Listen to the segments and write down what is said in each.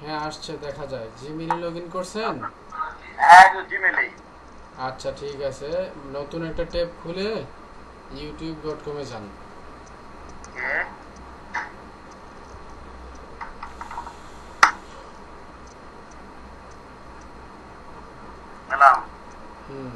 হ্যাঁ আসছে, দেখা যায়। জিমেইলে লগইন করছেন? হ্যাঁ জিমেলেই। আচ্ছা ঠিক আছে, নতুন একটা ট্যাব খুলে youtube.com-এ যান। ওকে, গেলাম। হুম,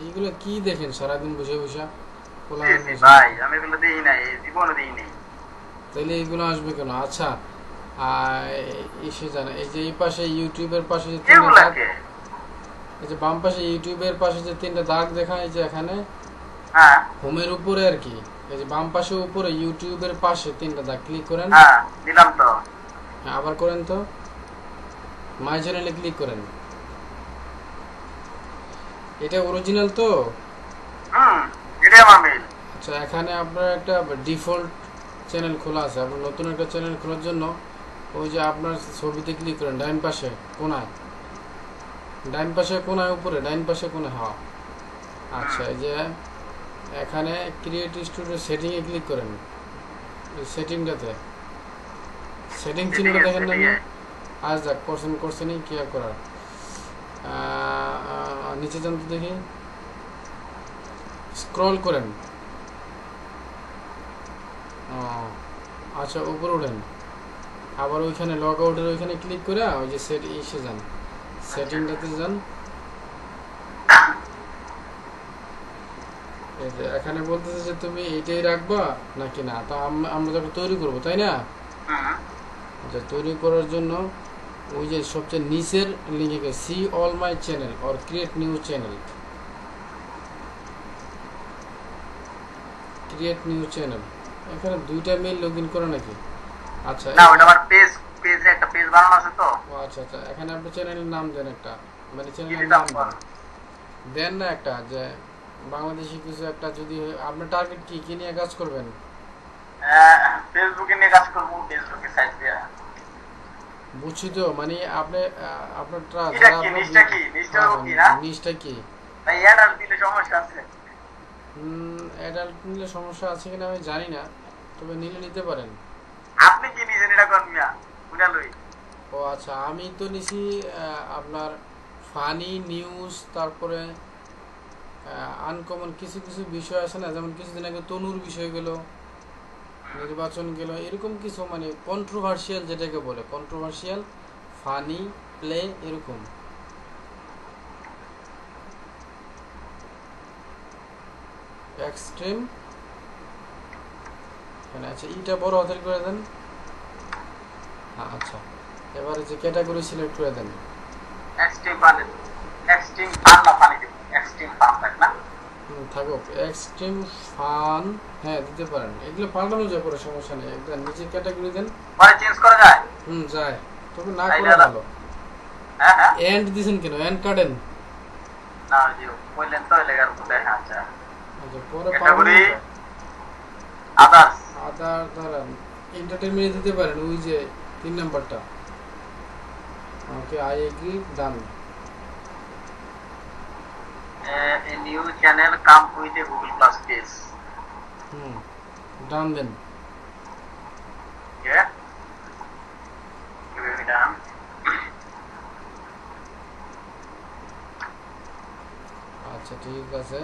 এইগুলো কি দেখেন সারাদিন বসে বসে? জি পোলাপান জি বসে ভাই, বসে, আমি এগুলো দিই নাই, জীবনে দিই নাই। তাইলে এইগুলো আসবে কেন? আচ্ছা, আর এসে জানা, এই যে এই পাশে ইউটিউবের পাশে যে তিনটা দাগ, এগুলাকে? এই যে বাম পাশে ইউটিউবের পাশে যে তিনটা দাগ দেখা, এই যে এখানে হ্যাঁ হোমের উপরে আর কি, এই যে বাম পাশে উপরে ইউটিউবের পাশে তিনটা দাগ ক্লিক করেন। হ্যাঁ, দিলাম তো। হ্যাঁ, আবার করেন তো, মাই চ্যানেলে ক্লিক করেন। এটা অরিজিনাল তো? হুম, এটাই আমার মেইল। আচ্ছা, এখানে আপনার একটা ডিফল্ট চ্যানেল খোলা আছে। আপনার নতুন একটা চ্যানেল খোলার জন্য ওই যে আপনার ছবিতে ক্লিক করেন, ডাইন পাশে কোনায়, ডাইন পাশে কোনায় উপরে, ডাইন পাশে কোনায়, হওয়া। আচ্ছা, এই যে এখানে ক্রিয়েট স্টুডিও সেটিংয়ে ক্লিক করেন। সেটিংটাতে, সেটিং চিহ্নটা সেটিংয়ে দেখেন না নি? সেটিংয়ে আজ যাক, করছেনই কি আর করার। নিচে যান তো দেখি, স্ক্রল করেন। ও, আচ্ছা, উপরে উঠেন। আবার ওইখানে লগ আউটের ওইখানে ক্লিক করে ওই যে সেট এসে যান, আচ্ছা সেটিংটাতে যান। এই যে এখানে বলতেছে যে তুমি এইটাই রাখবা নাকি না, তা আমরা তো একটা তৈরি করবো, তাই না? হুম আচ্ছা, তৈরি করার জন্য ওই যে সবচেয়ে নিচের লিঙ্কে see all my channel or create new channel, create new channel, এখানে দুইটা মেইল লগ ইন করে নাকি? আচ্ছা, না, ওটা আমার পেজে একটা পেজ বানানো আছে তো। ও আচ্ছা আচ্ছা, এখানে আপনি চ্যানেলের নাম দেন একটা, মানে কি চ্যানেলের দিতাম নাম দেন, বল? দেন না একটা, যে বাংলাদেশি কিছু একটা, যদি আপনার টার্গেট কি কি নিয়ে কাজ করবেন? ফেসবুকে নিয়ে কাজ করবো, ফেসবুকে সাইট দিয়ে। বুঝছি তো, মানে আপনি আপনার এটা যারা কি আপনার নিচটা, কি নিচটা হ্যাঁ কি না? হ্যাঁ, নিচটা কি? তাই অ্যাড দিলে সমস্যা আছে? অ্যাডাল্ট নিলে সমস্যা আছে কিনা আমি জানি না, তবে নিলে নিতে পারেন। আপনি কি নিজের এটা কর মিয়া, বুঝা লই। ও আচ্ছা, আমি তো নিছি আপনার ফানি নিউজ, তারপরে আনকমন কিছু কিছু বিষয় আছে না, যেমন কিছুদিন আগে তনুর বিষয় গেল, নির্বাচন গেল, এরকম কিছু মানে কন্ট্রোভার্সিয়াল, যেটাকে বলে কন্ট্রোভার্সিয়াল, ফানি, প্লে, এরকম। এক্সট্রিম, মানে আচ্ছা, ইটা বড় হাতের করে দেন। হ্যাঁ আচ্ছা, এবারে যে ক্যাটাগরি সিলেক্ট করে দেন। এক্সট্রিম ফান, এক্সট্রিম ফান না ফানি দেব, এক্সট্রিম ফান থাক না? থাকুক এক্সট্রিম ফান, হ্যাঁ দিতে পারেন, এগুলো পাল্টানো যায়, করে সমস্যা নেই, একদম নিচে ক্যাটাগরি দেন। পরে চেঞ্জ করা যায়? যায়, তবে না তাইলে করা আলাদা। ভালো। হ্যাঁ হ্যাঁ, এন্ড দিছেন কেন? এন্ড কাটেন। না জি বললেন তো লেগার মধ্যে। আচ্ছা, আচ্ছা, পরে পাল্টানো ক্যাটাগরি যায়। আদার্স। আদার দাঁড়ান, এন্টারটেনমেন্ট দিতে পারেন, ওই যে 3 নাম্বারটা। Okay, I agree, done. A new channel come with a Google Plus page. হুম, ডান দেন। Yeah, very done. আচ্ছা ঠিক আছে,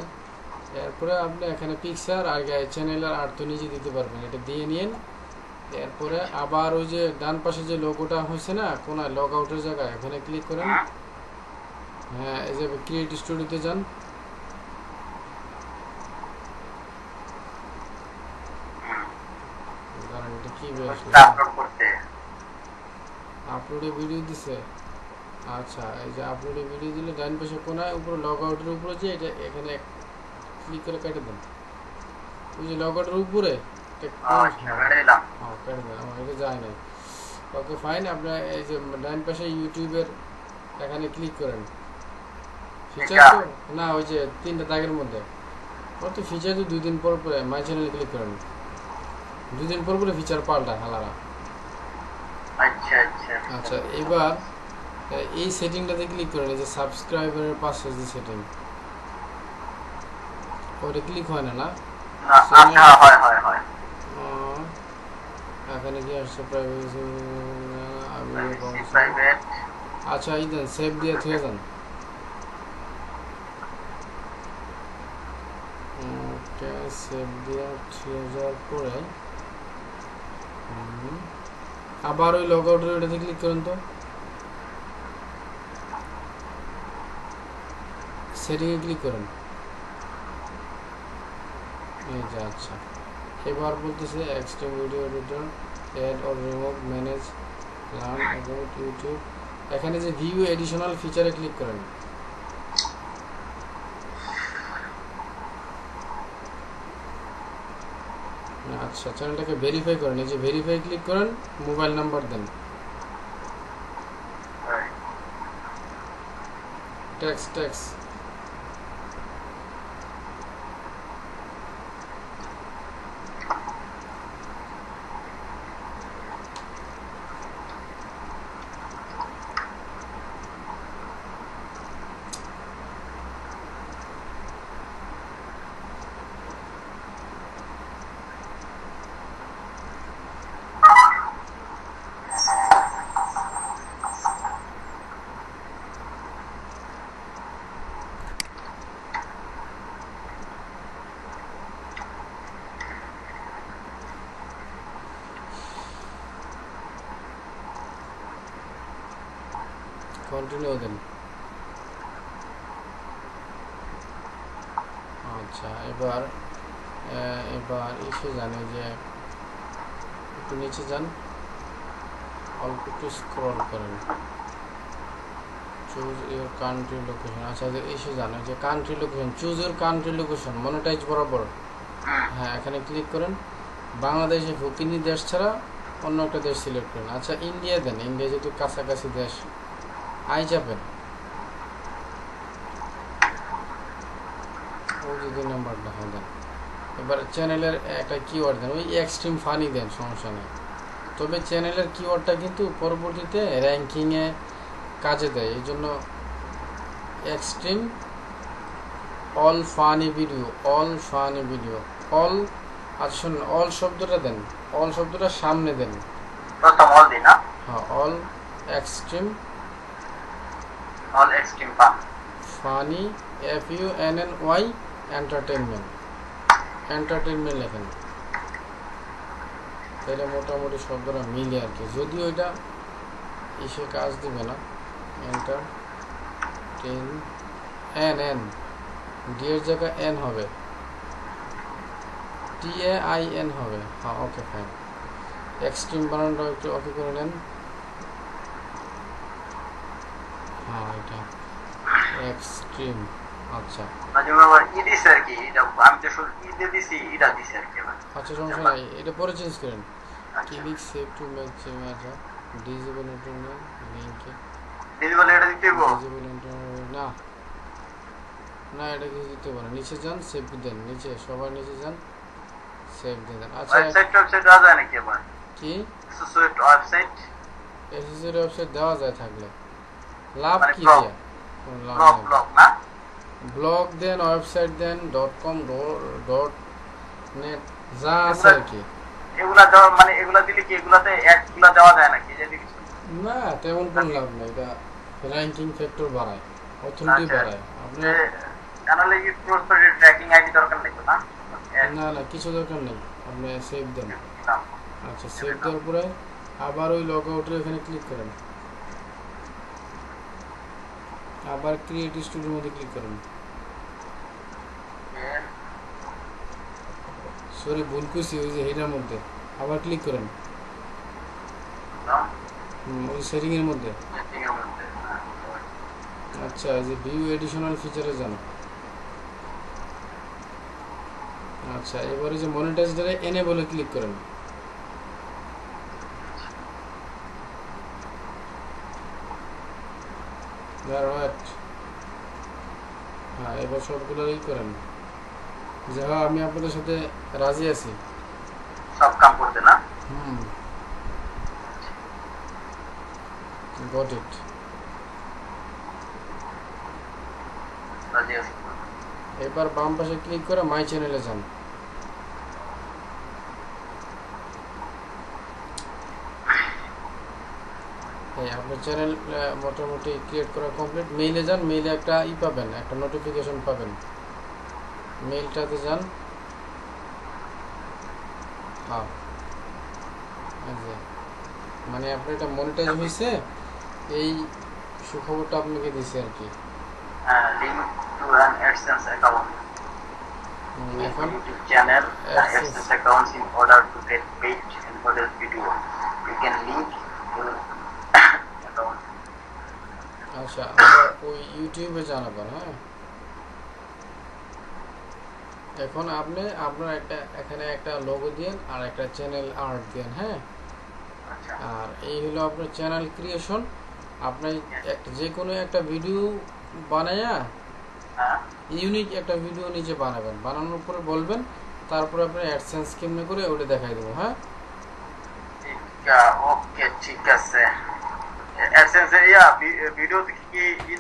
এরপরে আপনি এখানে পিকচার আর চ্যানেলের আর তো নিজে দিতে পারবেন, এটা দিয়ে নিন। এরপরে আবার ওই যে ডান পাশে যে লোগোটা হয়েছে না কোনায়, লগ আউটের জায়গায়, ওখানে ক্লিক করেন। হ্যাঁ, এই যে ক্রিয়েট স্টুডিওতে যান। দাঁড়ান, এটা কি আসলো, আপলোড করতে। আপলোডে ভিডিও দিছে। আচ্ছা, এই যে আপলোডে ভিডিও দিলে ডান পাশে কোনায় উপরে লগ আউটের উপরে, যে এটা এখানে ক্লিক করে কেটে দেন, ওই যে লগ আউটের উপরে। আচ্ছা, বেড়ে দিলাম। হ্যাঁ কেটে দেন, আমার এটা যায় নাই। ওকে ফাইন, আপনার এই যে ডান পাশে ইউটিউবের এখানে ক্লিক করেন। ফিচার এটা তো না, ওই যে তিনটা দাগের মধ্যে, ওর তো ফিচার তো 2 দিন পর পরে, মাই চ্যানেলে ক্লিক করেন। 2 দিন পর পরে ফিচার পাল্টায় হালারা। আচ্ছা আচ্ছা আচ্ছা, এবার এই সেটিংটাতে ক্লিক করেন, এই যে সাবস্ক্রাইবারের পাশে যে সেটিং, ওটা ক্লিক হয় না, না? আচ্ছা, হয় হয় হয় হয়। এখানে কি আসছে প্রাইভেসি প্রাইভেট আচ্ছা এই দেন সেভ দিয়ে থুয়ে যান ওকে সেভ দিয়ে থুয়ে যাওয়ার পরে আবার ওই লগ আউটের ওটাতে ক্লিক করুন তো সেটিংয়ে ক্লিক করুন এই যে আচ্ছা এবার বলতেছে extreme video editor add or remove manage learn about YouTube এখানে যে ভিউ এডিশনাল ফিচারে ক্লিক করেন আচ্ছা চ্যানেলটাকে ভেরিফাই করেন এই যে ভেরিফাই ক্লিক করেন মোবাইল নাম্বার দেন ট্যাক্স কন্টিনিউ দেন আচ্ছা এবার এসে জানে যে একটু নিচে যান অল্প একটু স্ক্রল করেন চুজ ইউর কান্ট্রি লোকেশন আচ্ছা এসে জানে যে country location choose your country location monetise বরাবর হ্যাঁ এখানে ক্লিক করেন বাংলাদেশে ফকিনি দেশ ছাড়া অন্য একটা দেশ সিলেক্ট করেন আচ্ছা ইন্ডিয়া দেন ইন্ডিয়া যেহেতু কাছাকাছি দেশ আই যাবেন ওই যে 2 নাম্বারটা হ্যাঁ দেন এবার চ্যানেলের একটা কিওয়ার্ড দেন ওই এক্সট্রিম ফানি দেন সমস্যা নেই তবে চ্যানেলের কিওয়ার্ডটা কিন্তু পরবর্তীতে র্যাঙ্কিংয়ে কাজে দেয় এই জন্য extreme all funny video all আচ্ছা শুনুন অল শব্দটা দেন অল শব্দটা সামনে দেন প্রথম অল দিন না হ্যাঁ all extreme funny FUNNY entertainment লেখেন তাহলে মোটামুটি শব্দটা মিলে আর কি যদিও এটা এসে কাজ দিবে না এন ডি এর জায়গায় এন হবে TAIN হবে হ্যাঁ ওকে ফাইন এক্সট্রিম বানানটা একটু ওকে করে নেন হ্যাঁ এটা এক্সট্রিম আচ্ছা আচ্ছা সমস্যা নাই এটা পরে চেঞ্জ করেন ক্লিক সেভ টু মেক আচ্ছা ডিজেবল ইন্টারনেট লিংকে ডিজেবল ইন্টারনেট না এটা কিছু দিতে পারে নিচে যান সেভ দেন নিচে সবার নিচে যান সেভ দেন আচ্ছা ওয়েবসাইট দেওয়া যায় নাকি আবার কি ওয়েবসাইট দেওয়া যায় থাকলে লাভ কি দিয়া ব্লগ না ব্লগ দেন ওয়েবসাইট দেন .com .net যা আছে আর কি এগুলা দেওয়া মানে এগুলা দিলে কি এগুলাতে অ্যাডগুলা দেওয়া যায় নাকি যদি না তেমন কোনো লাভ নেই এটা র্যাঙ্কিং ফ্যাক্টর বাড়ায় অথরিটি বাড়ায় আপনি চ্যানেলে কি প্রসপেক্ট ট্র্যাকিং আইডি দরকার নেই তো না না কিছু দরকার নেই আপনি সেভ দেন আচ্ছা সেভ দেওয়ার পরে আবার ওই লগ আউটের এখানে ক্লিক করেন আবার ক্রিয়েট স্টুডিওর মধ্যে ক্লিক করেন সরি ভুল করছি ওই যে হেডার মধ্যে আবার ক্লিক করেন ওই সেটিং এর মধ্যে আচ্ছা এই যে ভিউ এডিশনাল ফিচারে যান আচ্ছা এবারে যে মনিটাইজডারে এনেবলে ক্লিক করেন রাইট হ্যাঁ এবার সবগুলোই করেন যে হ্যাঁ আমি আপনাদের সাথে রাজি আছি সব কাম করতে না গট ইট রাজি আছি এবার বাম পাশে ক্লিক করে মাই চ্যানেলে যান এই আপনার চ্যানেল মোটামুটি ক্রিয়েট করা কমপ্লিট। মেইলে যান, মেইলে একটা পাবেন, একটা নোটিফিকেশন পাবেন। মেইলটাতে যান। হ্যাঁ, এই যে মানে আপনার এটা মনিটাইজ হয়েছে, এই সুখবরটা আপনাকে দিছে আর কি। Link to run AdSense account এখন YouTube channel AdSense AdSense accounts in order to get paid in for this video. You can link your account. আচ্ছা, আমরা ওই ইউটিউবে জানাবেন। হ্যাঁ, এখন আপনি আপনার একটা এখানে একটা লোগো দিন আর একটা চ্যানেল আর্ট দিন। হ্যাঁ, আচ্ছা আর এই হলো আপনার চ্যানেল ক্রিয়েশন। আপনি একটা যে কোনো একটা ভিডিও বানায়া হ্যাঁ ইউনিক একটা ভিডিও নিচে বানাবেন, বানানোর পরে বলবেন, তারপরে আপনি অ্যাডসেন্স কেমনে করে ওটা দেখাই দেবো। হ্যাঁ, ওকে ঠিক আছে। অ্যাডসেন্স এর ভিডিও কি